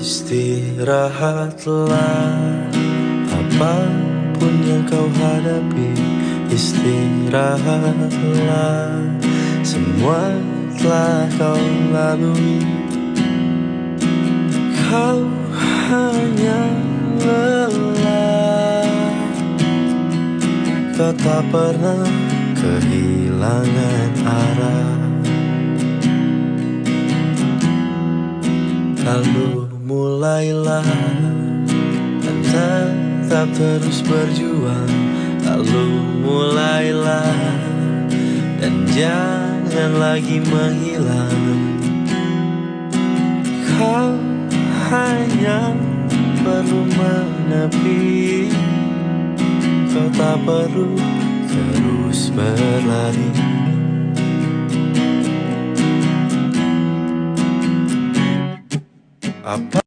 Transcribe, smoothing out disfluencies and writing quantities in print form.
Istirahatlah, apapun yang kau hadapi. Istirahatlah, semua telah kau lalui. Kau hanya lelah, kau tak pernah kehilangan arah. Lalu mulailah dan tetap terus berjuang. Lalu mulailah dan jangan lagi menghilang. Kau hanya perlu menepi, kau tak perlu terus berlari. Apa